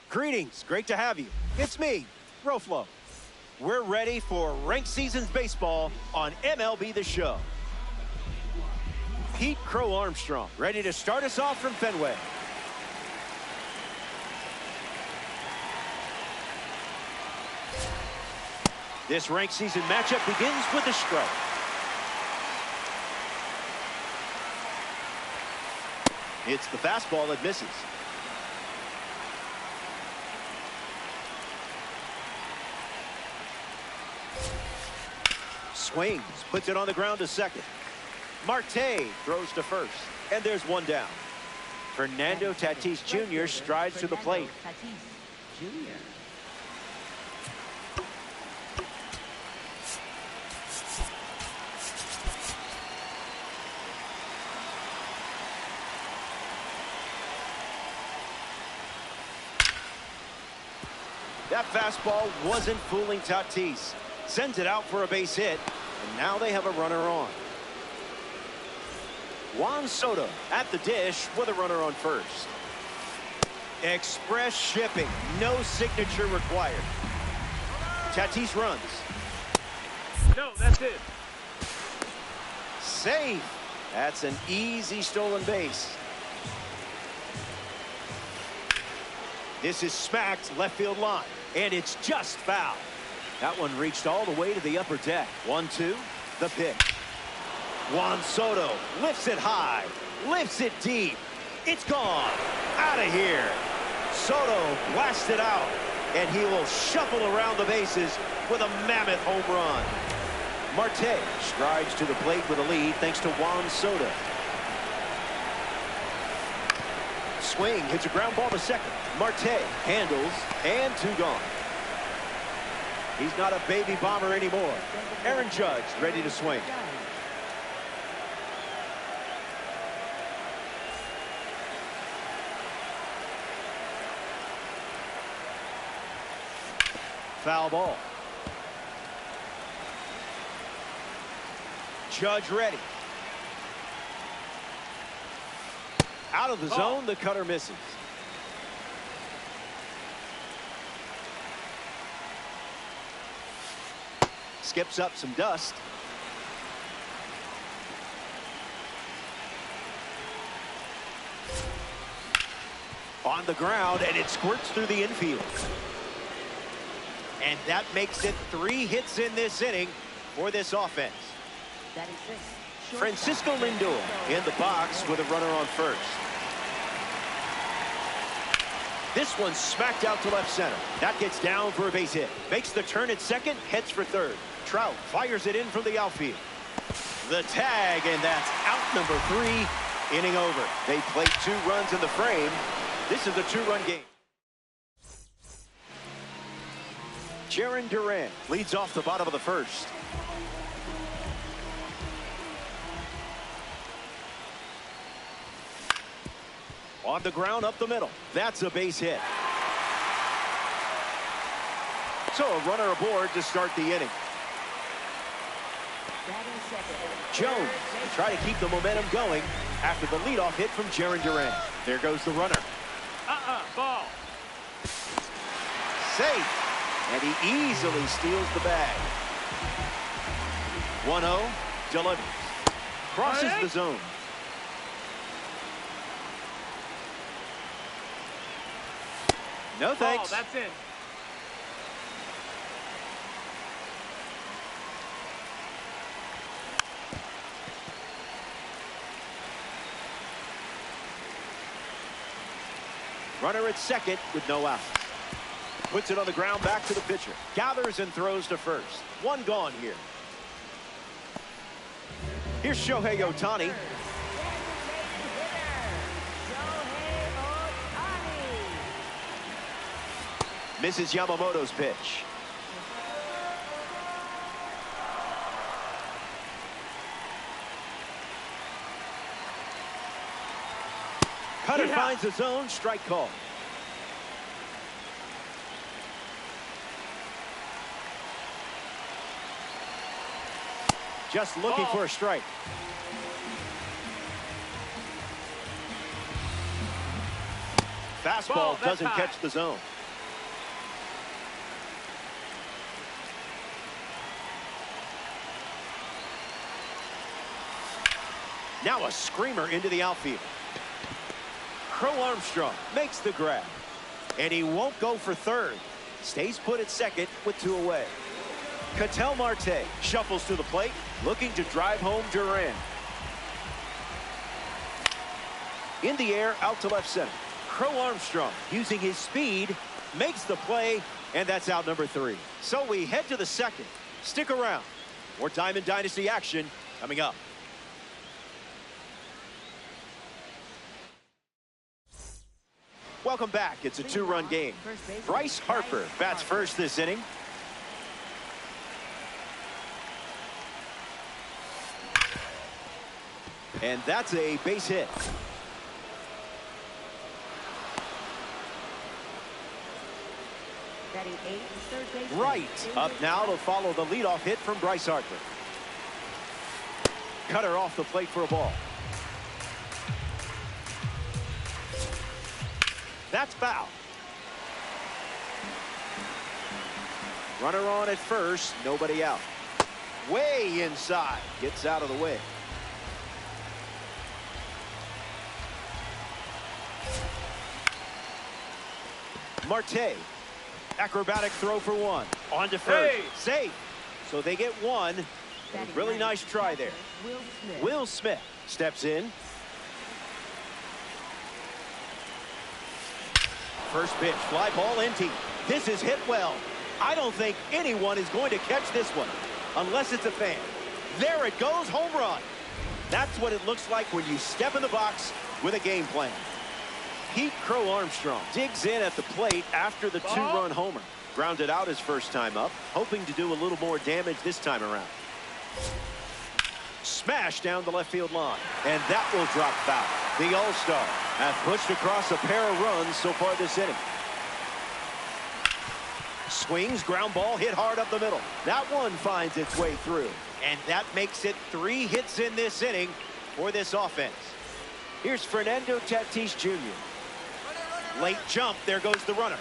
Greetings, great to have you. It's me, Roflo. We're ready for Ranked Seasons Baseball on MLB The Show. Pete Crow Armstrong, ready to start us off from Fenway. This Ranked Season matchup begins with a strike. It's the fastball that misses. Swings, puts it on the ground to second. Marte throws to first, and there's one down. Fernando Tatis Jr. strides to the plate. That fastball wasn't fooling Tatis. Sends it out for a base hit, and now they have a runner on. Juan Soto at the dish with a runner on first. Express shipping, no signature required. Tatis runs. No, that's it. Safe. That's an easy stolen base. This is smacked left field line, and it's just foul. That one reached all the way to the upper deck. 1-2, the pitch. Juan Soto lifts it high, lifts it deep. It's gone. Out of here. Soto blasted out, and he will shuffle around the bases with a mammoth home run. Marte strides to the plate with a lead thanks to Juan Soto. Swing, hits a ground ball to second. Marte handles, and two gone. He's not a baby bomber anymore. Aaron Judge ready to swing. Foul ball. Judge ready. Out of the zone, the cutter misses. Skips up some dust. On the ground, and it squirts through the infield. And that makes it 3 hits in this inning for this offense. Francisco Lindor in the box with a runner on first. This one's smacked out to left center. That gets down for a base hit. Makes the turn at second, heads for third. Trout fires it in from the outfield. The tag, and that's out number 3. Inning over. They played 2 runs in the frame. This is a 2-run game. Jaron Durant leads off the bottom of the first. On the ground up the middle. That's a base hit. So a runner aboard to start the inning. Jones to try to keep the momentum going after the leadoff hit from Jaron Durant. There goes the runner. Ball. Safe. And he easily steals the bag. 1-0. Delivers. Crosses the zone. No thanks. Oh, that's it. Runner at second with no outs. Puts it on the ground back to the pitcher. Gathers and throws to first. 1 gone here. Here's Shohei Ohtani. Misses Yamamoto's pitch. Cutter finds the zone, strike call. Just looking for a strike. Fastball doesn't catch the zone. Now a screamer into the outfield. Crow Armstrong makes the grab. And he won't go for third. Stays put at second with 2 away. Ketel Marte shuffles to the plate, looking to drive home Duran. In the air, out to left center. Crow Armstrong, using his speed, makes the play, and that's out number 3. So we head to the second. Stick around. More Diamond Dynasty action coming up. Welcome back. It's a 2-run game. Bryce Harper bats first this inning. And that's a base hit. Right up now to follow the leadoff hit from Bryce Harper. Cutter off the plate for a ball. That's foul. Runner on at first, nobody out. Way inside, gets out of the way. Marte, acrobatic throw for 1. On to first, safe. So they get 1. Really nice try there. Will Smith steps in. First pitch, fly ball empty. This is hit well. I don't think anyone is going to catch this one unless it's a fan. There it goes, home run. That's what it looks like when you step in the box with a game plan. Pete Crow Armstrong digs in at the plate after the 2-run homer. Grounded out his first time up, hoping to do a little more damage this time around. Smash down the left field line, and that will drop foul. The All-Star has pushed across a pair of runs so far this inning. Swings, ground ball, hit hard up the middle. That one finds its way through, and that makes it 3 hits in this inning for this offense. Here's Fernando Tatis Jr. Late jump, there goes the runner.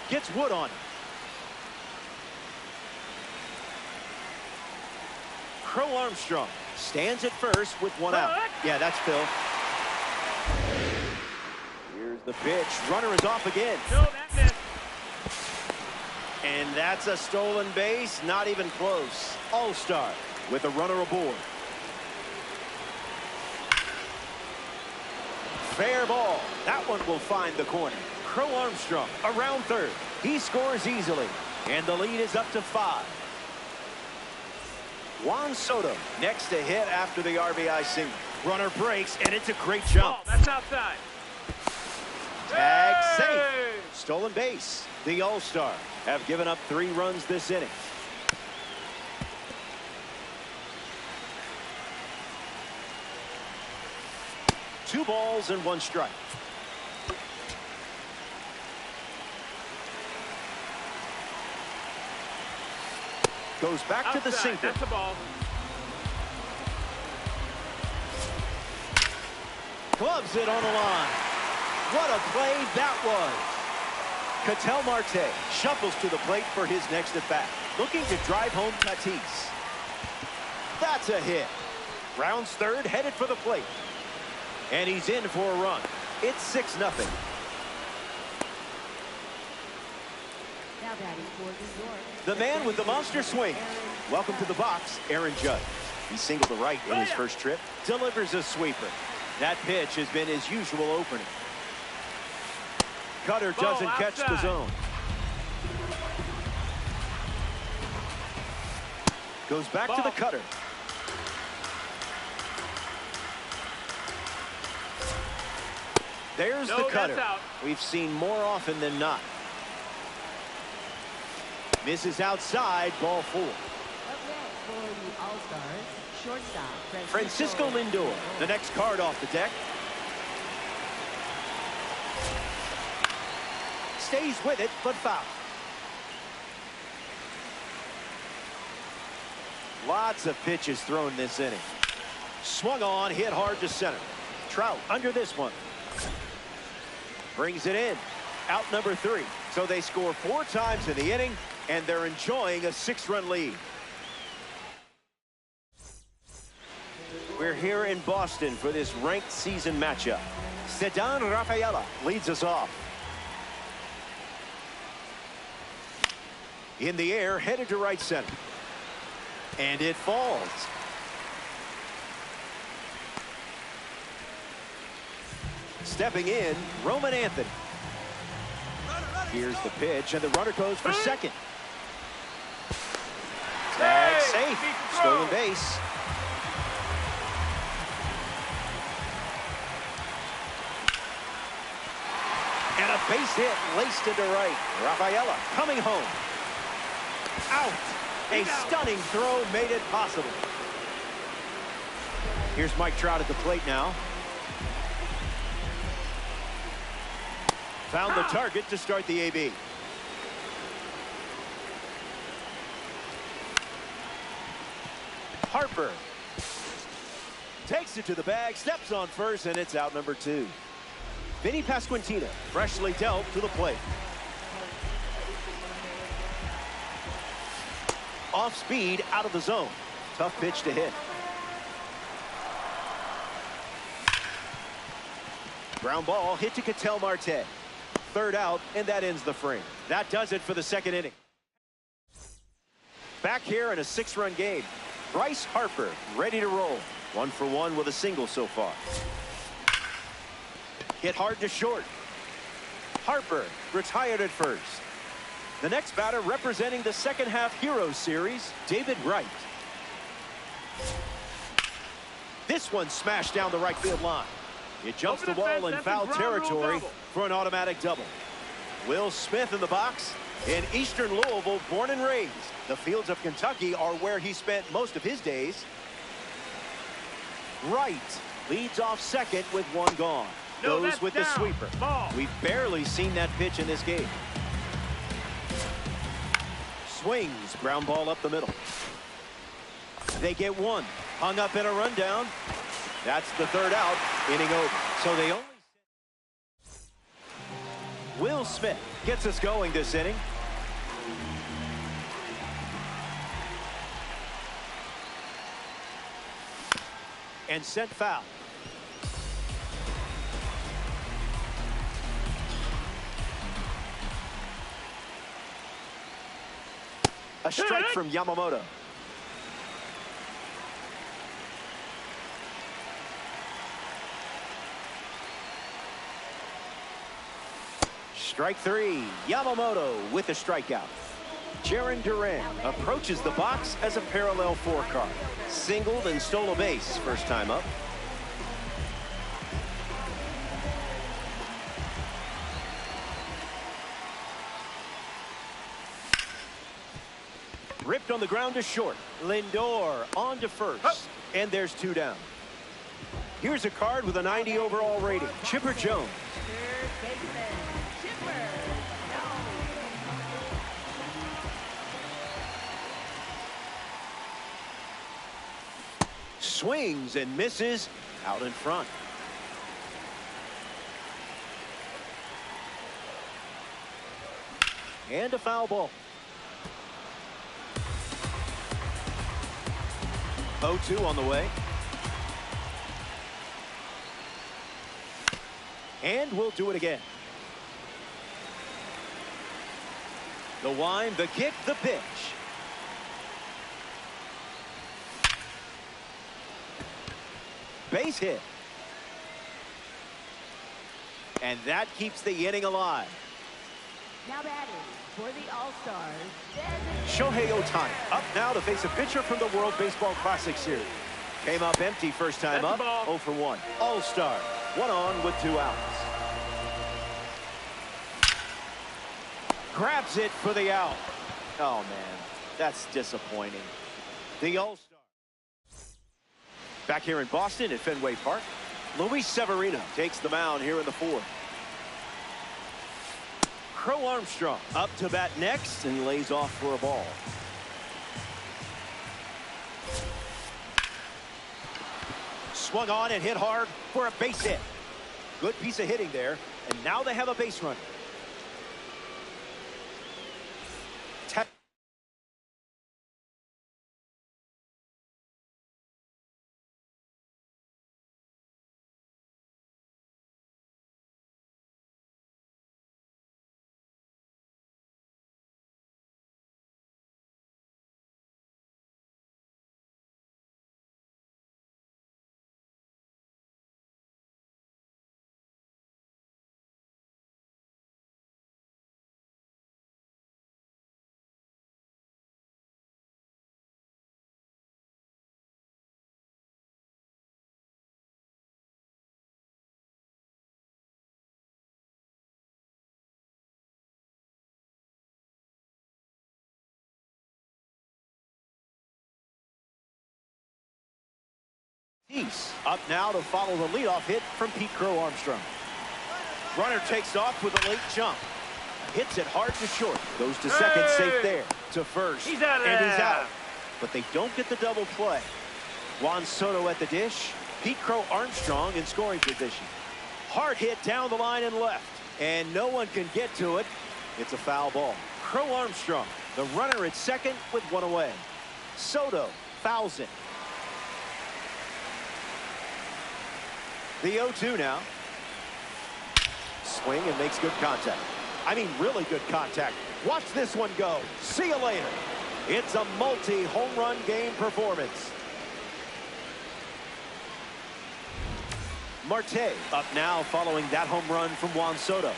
Gets Wood on it. Crow Armstrong stands at first with 1 out. Yeah, that's Phil. Here's the pitch. Runner is off again. No, that missed. And that's a stolen base. Not even close. All-Star with a runner aboard. Fair ball. That one will find the corner. Crow Armstrong around third. He scores easily. And the lead is up to 5. Juan Soto next to hit after the RBI single. Runner breaks, and it's a great jump. Oh, that's outside. Tag safe. Stolen base. The All-Star have given up 3 runs this inning. Two balls and 1 strike. Goes back outside to the sinker. That's a ball. Gloves it on the line. What a play that was. Ketel Marte shuffles to the plate for his next at bat. Looking to drive home Tatis. That's a hit. Rounds third, headed for the plate. And he's in for a run. It's 6-0. The man with the monster swing. Welcome to the box, Aaron Judge. He singled to right in his first trip. Delivers a sweeper. That pitch has been his usual opening. Cutter doesn't catch the zone. Goes back to the cutter. There's the cutter. We've seen more often than not. Misses outside, ball 4. Francisco Lindor, the next card off the deck. stays with it, but foul. Lots of pitches thrown this inning. Swung on, hit hard to center. Trout under this one. Brings it in. Out number 3. So they score 4 times in the inning, and they're enjoying a 6-run lead. We're here in Boston for this ranked season matchup. Ceddanne Rafaela leads us off. In the air, headed to right center. And it falls. Stepping in, Roman Anthony. Here's the pitch, and the runner goes for second. Tag safe. Stolen base. And a base hit laced into right. Rafaela coming home. Out. A stunning throw made it possible. Here's Mike Trout at the plate now. Found the target to start the AB. Harper takes it to the bag, steps on first, and it's out number 2. Vinny Pasquantino freshly dealt to the plate. Off speed, out of the zone. Tough pitch to hit. Ground ball hit to Ketel Marte. 3rd out, and that ends the frame. That does it for the 2nd inning. Back here in a 6-run game. Bryce Harper ready to roll. 1 for 1 with a single so far. Hit hard to short. Harper retired at first. The next batter representing the second half Heroes series, David Wright. This one smashed down the right field line. It jumps the wall in foul territory for an automatic double. Will Smith in the box. In Eastern Louisville, born and raised. The fields of Kentucky are where he spent most of his days. Wright leads off second with 1 gone. Goes with the sweeper. We've barely seen that pitch in this game. Swings, ground ball up the middle. They get 1. Hung up in a rundown. That's the 3rd out. Inning over. So they only... Will Smith gets us going this inning. And sent foul. A strike from Yamamoto. Strike 3. Yamamoto with a strikeout. Jarren Duran approaches the box as a parallel 4 card. Singled and stole a base first time up. Ripped on the ground to short. Lindor on to first. And there's 2 down. Here's a card with a 90 overall rating. Chipper Jones. Swings and misses out in front. And a foul ball. 0-2 on the way. And we'll do it again. The wind, the kick, the pitch. Base hit. And that keeps the inning alive. Now batting for the All-Stars, Shohei Ohtani up now to face a pitcher from the World Baseball Classic Series. Came up empty first time up, 0 for 1. All-Star, 1 on with 2 outs. Grabs it for the out. Oh, man, that's disappointing. The All-Star. Back here in Boston at Fenway Park, Luis Severino takes the mound here in the 4th. Crow Armstrong up to bat next and lays off for a ball. Swung on and hit hard for a base hit. Good piece of hitting there, and now they have a base runner. Up now to follow the leadoff hit from Pete Crow Armstrong. Runner takes off with a late jump. Hits it hard to short. Goes to second, safe there. To first. He's out of and there. he's out. But they don't get the double play. Juan Soto at the dish. Pete Crow Armstrong in scoring position. Hard hit down the line and left. And no one can get to it. It's a foul ball. Crow Armstrong, the runner at second with one away. Soto fouls it. The 0-2 now. Swing and makes good contact. I mean, really good contact. Watch this one go. See you later. It's a multi-home run game performance. Marte up now following that home run from Juan Soto.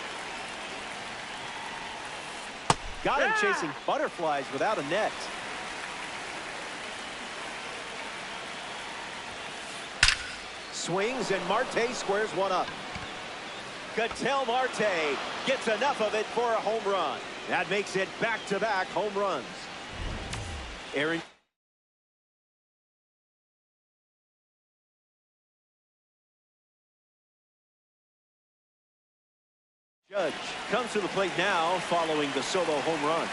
Got him chasing butterflies without a net. Swings and Marte squares one up. Ketel Marte gets enough of it for a home run. That makes it back-to-back home runs. Aaron Judge comes to the plate now following the solo home run.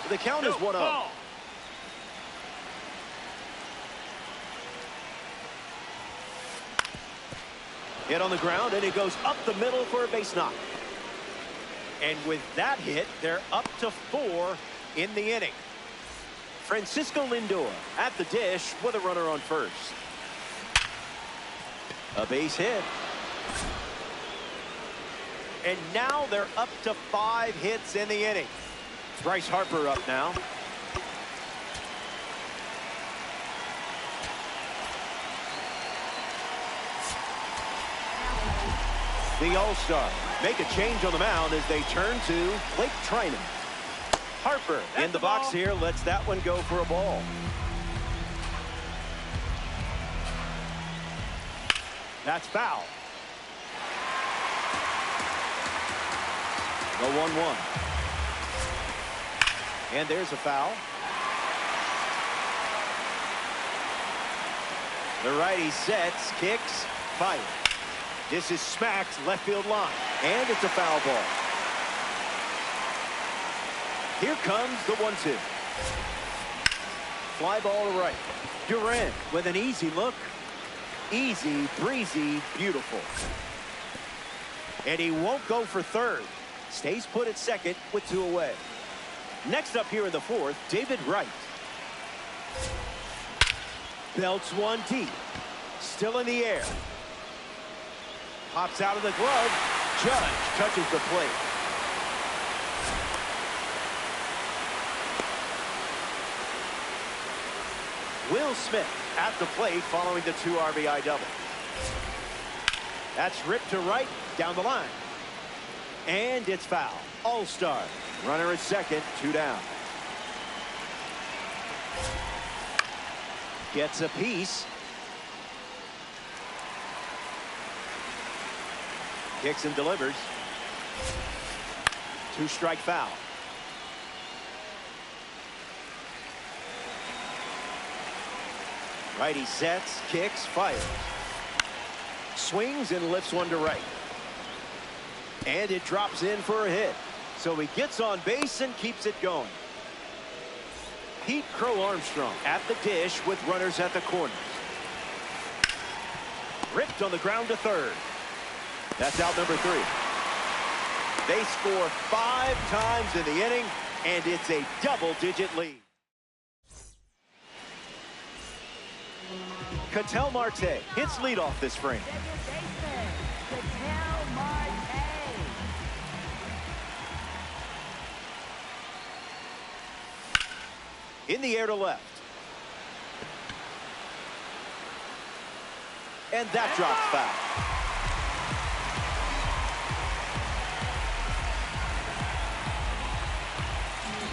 The count is 1-0. Hit on the ground, and it goes up the middle for a base knock. And with that hit, they're up to 4 in the inning. Francisco Lindor at the dish with a runner on first. A base hit. And now they're up to 5 hits in the inning. Bryce Harper up now. The All-Star make a change on the mound as they turn to Blake Trinan. Harper in the box here, lets that one go for a ball. That's foul. The 1-1. And there's a foul. The righty sets, kicks, fires. This is smacked left field line, and it's a foul ball. Here comes the 1-2. Fly ball to right. Durant with an easy look. Easy, breezy, beautiful. And he won't go for third. Stays put at second with 2 away. Next up here in the 4th, David Wright. Belts one deep. Still in the air. Pops out of the glove. Judge touches the plate. Will Smith at the plate following the 2 RBI double. That's ripped to right down the line. And it's foul. All-Star. Runner at second, 2 down. Gets a piece. Kicks and delivers. 2-strike foul. Righty sets, kicks, fires. Swings and lifts one to right. And it drops in for a hit. So he gets on base and keeps it going. Pete Crow Armstrong at the dish with runners at the corners. Ripped on the ground to third. That's out number 3. They score 5 times in the inning, and it's a double-digit lead. Ketel Marte hits leadoff this frame. Second baseman, Ketel Marte. In the air to left. And that drops foul.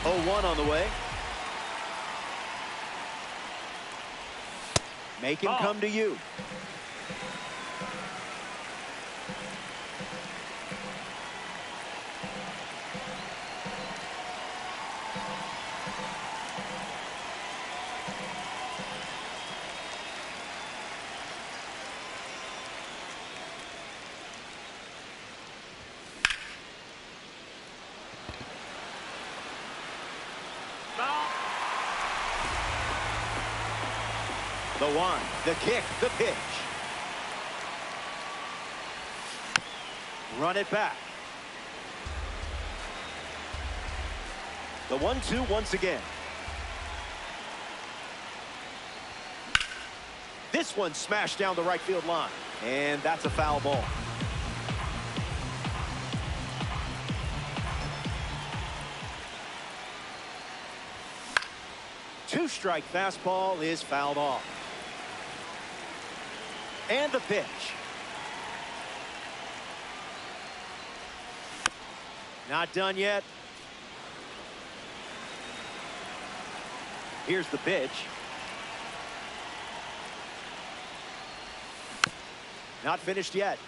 Oh, 1 on the way. Make him come to you. The 1, the kick, the pitch. Run it back. The 1-2 once again. This one smashed down the right field line. And that's a foul ball. Two-strike fastball is fouled off. And the pitch. Not done yet. Here's the pitch. Not finished yet.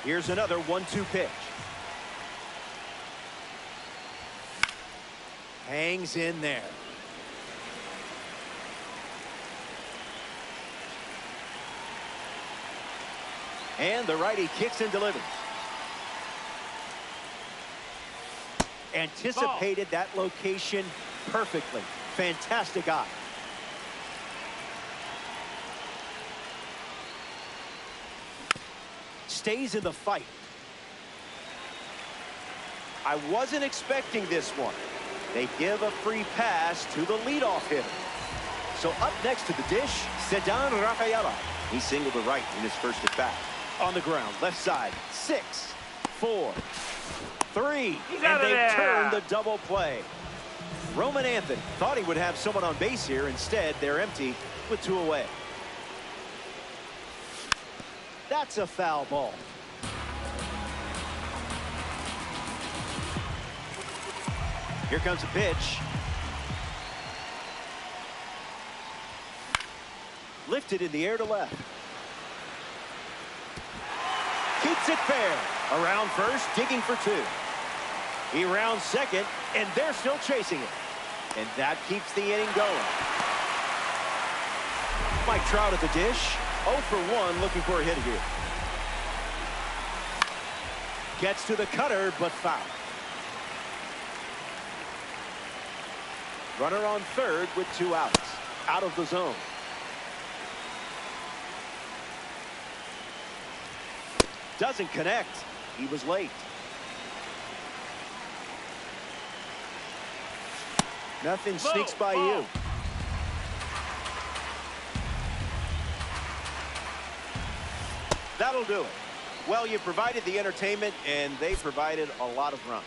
Here's another 1-2 pitch. Hangs in there. And the righty kicks and delivers. Anticipated that location perfectly. Fantastic eye. Stays in the fight. I wasn't expecting this one. They give a free pass to the leadoff hitter. So up next to the dish, Ceddanne Rafaela. He singled to right in his first at bat. On the ground, left side, 6, 4, 3, and they turn the double play. Roman Anthony thought he would have someone on base here. Instead, they're empty with 2 away. That's a foul ball. Here comes a pitch. Lifted in the air to left. Keeps it fair. Around first, digging for 2. He rounds second, and they're still chasing it. And that keeps the inning going. Mike Trout at the dish. 0 for 1, looking for a hit here. Gets to the cutter, but foul. Runner on third with 2 outs. Out of the zone. Doesn't connect. He was late. Nothing sneaks by you. That'll do it. Well, you provided the entertainment, and they provided a lot of runs.